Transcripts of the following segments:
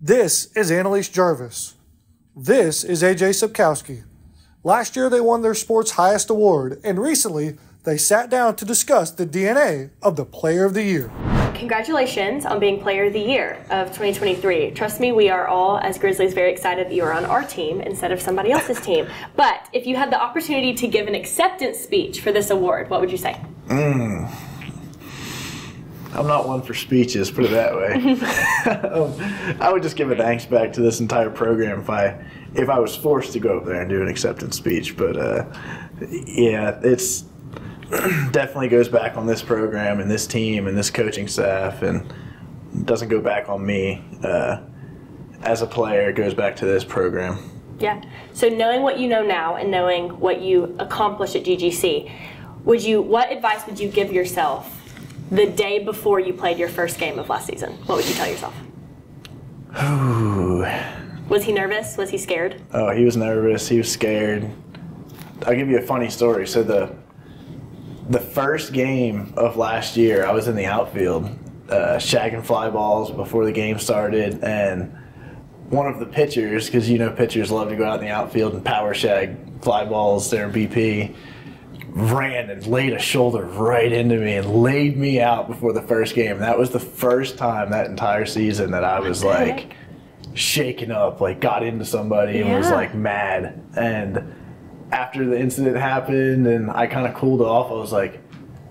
This is Annalise Jarvis. This is Ajay Sczepkowski. Last year they won their sport's highest award, and recently they sat down to discuss the DNA of the Player of the Year. Congratulations on being Player of the Year of 2023. Trust me, we are all, as Grizzlies, very excited that you are on our team instead of somebody else's team. But if you had the opportunity to give an acceptance speech for this award, what would you say? I'm not one for speeches, put it that way. I would just give a thanks back to this entire program if I was forced to go up there and do an acceptance speech. But yeah, it's definitely goes back on this program and this team and this coaching staff, and doesn't go back on me as a player. It goes back to this program. Yeah. So knowing what you know now and knowing what you accomplished at GGC, what advice would you give yourself the day before you played your first game of last season? What would you tell yourself? Ooh. Was he nervous? Was he scared? Oh, he was nervous. He was scared. I'll give you a funny story. So the first game of last year, I was in the outfield, shagging fly balls before the game started, and one of the pitchers, because pitchers love to go out in the outfield and power shag fly balls there in BP, ran and laid a shoulder right into me and laid me out before the first game. That was the first time that entire season that I was like shaken up, like got into somebody and was like mad. And after the incident happened and I kind of cooled off, I was like,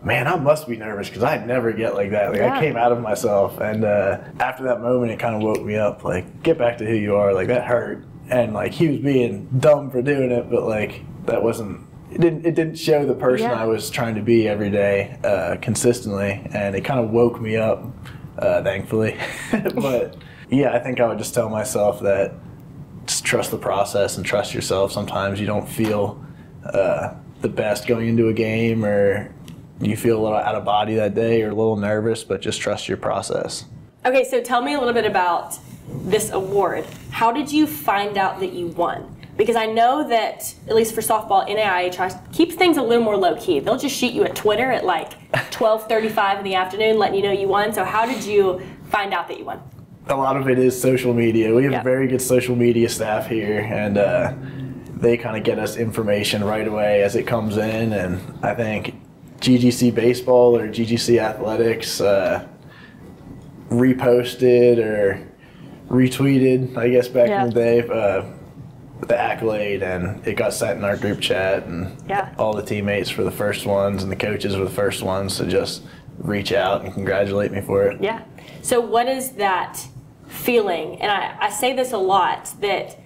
man, I must be nervous because I'd never get like that. Like I came out of myself. And after that moment, it kind of woke me up, like, get back to who you are. Like that hurt. And like he was being dumb for doing it, but like that wasn't, it didn't show the person I was trying to be every day consistently, and it kind of woke me up, thankfully. But yeah, I think I would just tell myself that just trust the process and trust yourself. Sometimes you don't feel the best going into a game, or you feel a little out of body that day or a little nervous, but just trust your process. Okay, so tell me a little bit about this award. How did you find out that you won? Because I know that, at least for softball, NAIA tries to keep things a little more low-key. They'll just shoot you at Twitter at like 12:35 in the afternoon, letting you know you won. So how did you find out that you won? A lot of it is social media. We have a very good social media staff here, and they kind of get us information right away as it comes in. And I think GGC Baseball or GGC Athletics reposted or retweeted, I guess, back in the day, the accolade, and it got sent in our group chat, and all the teammates were the first ones and the coaches were the first ones to just reach out and congratulate me for it. Yeah. So what is that feeling? And I say this a lot, that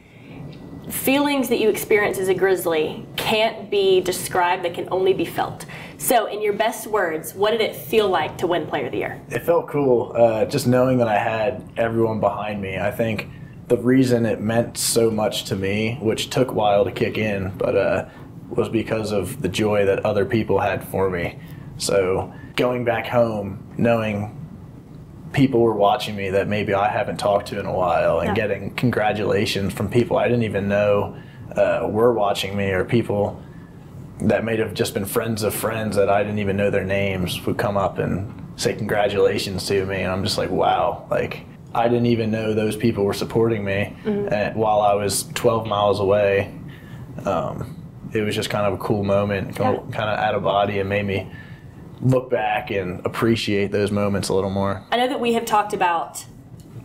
feelings that you experience as a Grizzly can't be described, they can only be felt. So in your best words, what did it feel like to win Player of the Year? It felt cool, just knowing that I had everyone behind me. I think the reason it meant so much to me, which took a while to kick in, but was because of the joy that other people had for me. So going back home, knowing people were watching me that maybe I haven't talked to in a while, and getting congratulations from people I didn't even know were watching me, or people that may have just been friends of friends that I didn't even know their names would come up and say congratulations to me, and I'm just like, wow, like I didn't even know those people were supporting me while I was 12 miles away. It was just kind of a cool moment, kind of out of body, and made me look back and appreciate those moments a little more. I know that we have talked about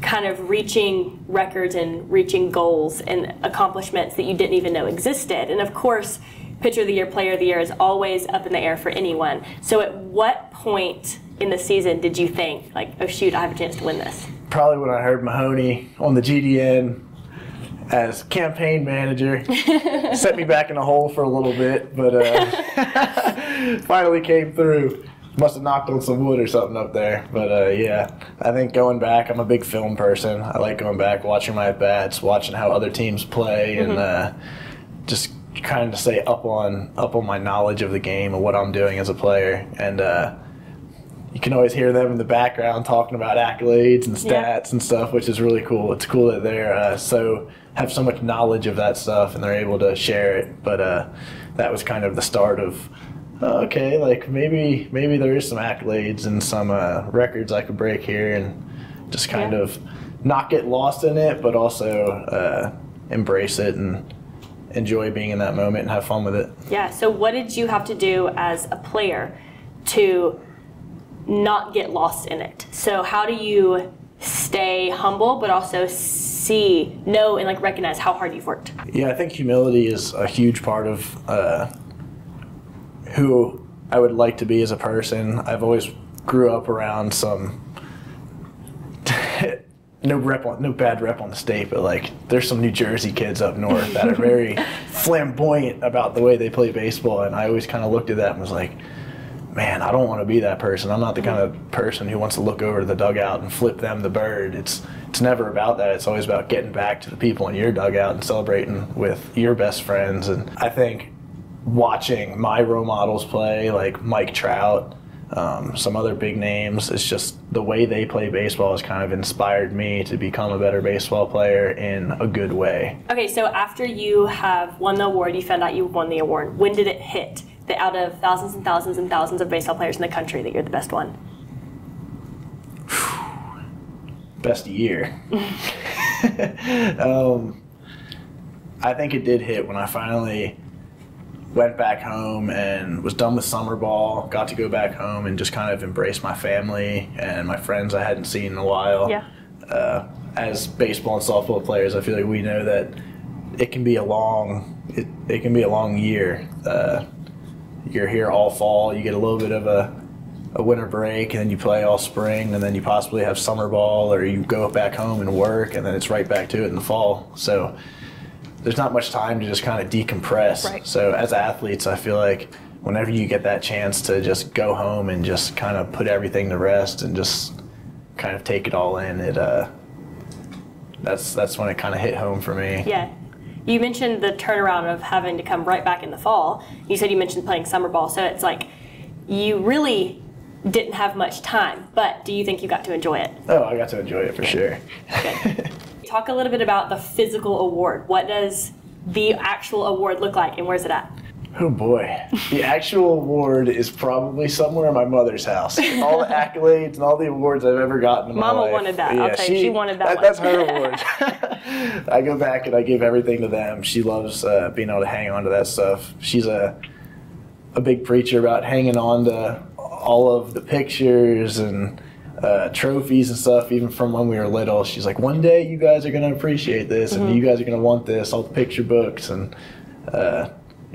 kind of reaching records and reaching goals and accomplishments that you didn't even know existed. And of course, Pitcher of the Year, Player of the Year is always up in the air for anyone. So at what point in the season did you think, like, oh shoot, I have a chance to win this? Probably when I heard Mahoney on the GDN as campaign manager. Set me back in a hole for a little bit, but finally came through. Must have knocked on some wood or something up there. But yeah, I think going back, I'm a big film person. I like going back, watching my at-bats, watching how other teams play, and just trying to stay up on my knowledge of the game and what I'm doing as a player. And you can always hear them in the background talking about accolades and stats and stuff, which is really cool. It's cool that they're have so much knowledge of that stuff and they're able to share it. But that was kind of the start of, okay, like maybe there is some accolades and some records I could break here, and just kind of not get lost in it, but also embrace it and enjoy being in that moment and have fun with it. Yeah, so what did you have to do as a player to not get lost in it? So how do you stay humble but also know and like recognize how hard you've worked? Yeah, I think humility is a huge part of who I would like to be as a person. I've always grew up around some no bad rep on the state, but like there's some New Jersey kids up north that are very flamboyant about the way they play baseball, and I always kind of looked at that and was like, man, I don't want to be that person. I'm not the kind of person who wants to look over to the dugout and flip them the bird. It's never about that. It's always about getting back to the people in your dugout and celebrating with your best friends. And I think watching my role models play, like Mike Trout, some other big names, it's just the way they play baseball has kind of inspired me to become a better baseball player in a good way. Okay, so after you have won the award, you found out you won the award. When did it hit that out of thousands and thousands and thousands of baseball players in the country that you're the best one? Best year. I think it did hit when I finally went back home and was done with summer ball, got to go back home and just kind of embrace my family and my friends I hadn't seen in a while. Yeah. As baseball and softball players, I feel like we know that it can be a long year. You're here all fall, you get a little bit of a winter break, and then you play all spring, and then you possibly have summer ball, or you go back home and work, and then it's right back to it in the fall. So there's not much time to just kind of decompress. Right. So as athletes, I feel like whenever you get that chance to just go home and just kind of put everything to rest and just kind of take it all in, that's when it kind of hit home for me. Yeah. You mentioned the turnaround of having to come right back in the fall. You said you mentioned playing summer ball, so it's like you really didn't have much time, but do you think you got to enjoy it? Oh, I got to enjoy it for sure. Good. Talk a little bit about the physical award. What does the actual award look like, and where's it at? Oh boy, the actual award is probably somewhere in my mother's house. All the accolades and all the awards I've ever gotten in my life. Mama wanted that. Yeah, I'll tell you, she wanted that one. That's her award. I go back and I give everything to them. She loves being able to hang on to that stuff. She's a big preacher about hanging on to all of the pictures and trophies and stuff, even from when we were little. She's like, one day you guys are going to appreciate this, and you guys are going to want this, all the picture books. And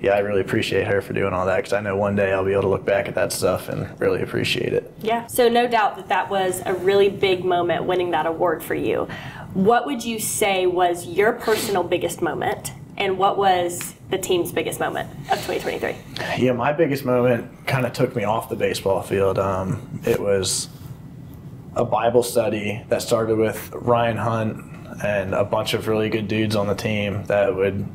yeah, I really appreciate her for doing all that, because I know one day I'll be able to look back at that stuff and really appreciate it. Yeah, so no doubt that was a really big moment, winning that award for you. What would you say was your personal biggest moment, and what was the team's biggest moment of 2023? Yeah, my biggest moment kind of took me off the baseball field. It was a Bible study that started with Ryan Hunt and a bunch of really good dudes on the team that would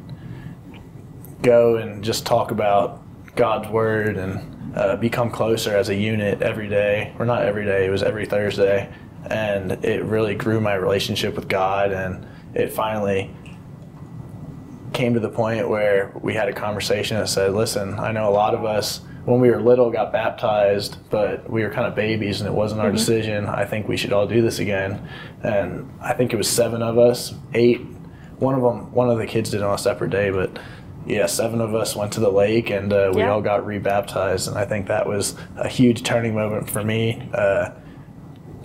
go and just talk about God's Word and become closer as a unit every day. Or not every day, it was every Thursday. And it really grew my relationship with God, and it finally came to the point where we had a conversation that said, listen, I know a lot of us when we were little got baptized, but we were kind of babies and it wasn't our decision. I think we should all do this again. And I think it was 7 of us, 8. One of the kids did it on a separate day, but yeah, 7 of us went to the lake, and we all got rebaptized. And I think that was a huge turning moment for me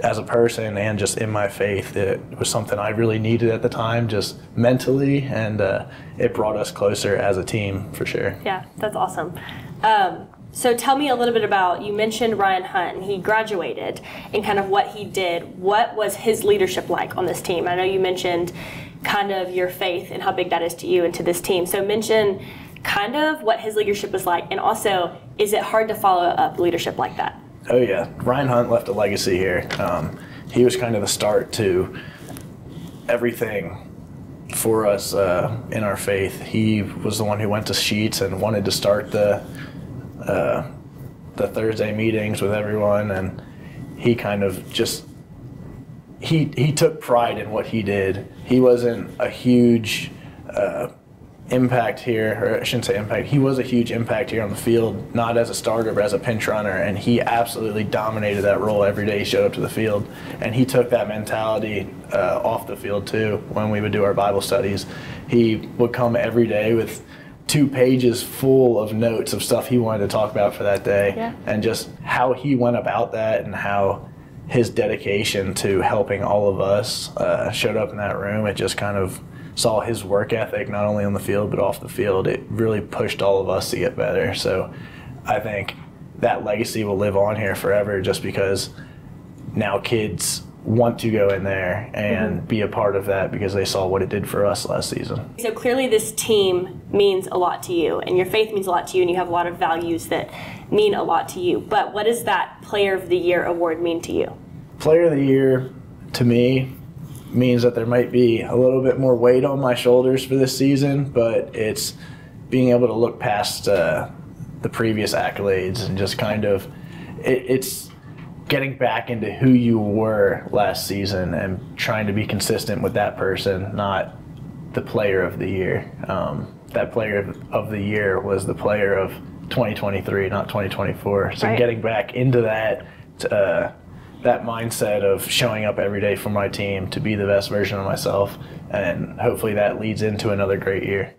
as a person and just in my faith. It was something I really needed at the time, just mentally, and it brought us closer as a team for sure. Yeah, that's awesome. So tell me a little bit about, you mentioned Ryan Hunt, and he graduated, and kind of what he did. What was his leadership like on this team? I know you mentioned kind of your faith and how big that is to you and to this team. So mention kind of what his leadership was like, and also, is it hard to follow up leadership like that? Oh yeah, Ryan Hunt left a legacy here. He was kind of the start to everything for us in our faith. He was the one who went to Sheets and wanted to start the Thursday meetings with everyone, and he kind of just he took pride in what he did. He wasn't a huge impact here, or I shouldn't say impact, he was a huge impact here on the field, not as a starter, but as a pinch runner, and he absolutely dominated that role every day he showed up to the field. And he took that mentality off the field too. When we would do our Bible studies, he would come every day with 2 pages full of notes of stuff he wanted to talk about for that day. Yeah. And just how he went about that and how his dedication to helping all of us showed up in that room. It just kind of saw his work ethic, not only on the field but off the field. It really pushed all of us to get better. So I think that legacy will live on here forever, just because now kids want to go in there and be a part of that because they saw what it did for us last season. So clearly this team means a lot to you, and your faith means a lot to you, and you have a lot of values that mean a lot to you. But what does that Player of the Year award mean to you? Player of the Year, to me, means that there might be a little bit more weight on my shoulders for this season, but it's being able to look past the previous accolades and just kind of, it's getting back into who you were last season and trying to be consistent with that person, not the Player of the Year. That Player of the Year was the player of 2023, not 2024. So getting back into that, that mindset of showing up every day for my team to be the best version of myself, and hopefully that leads into another great year.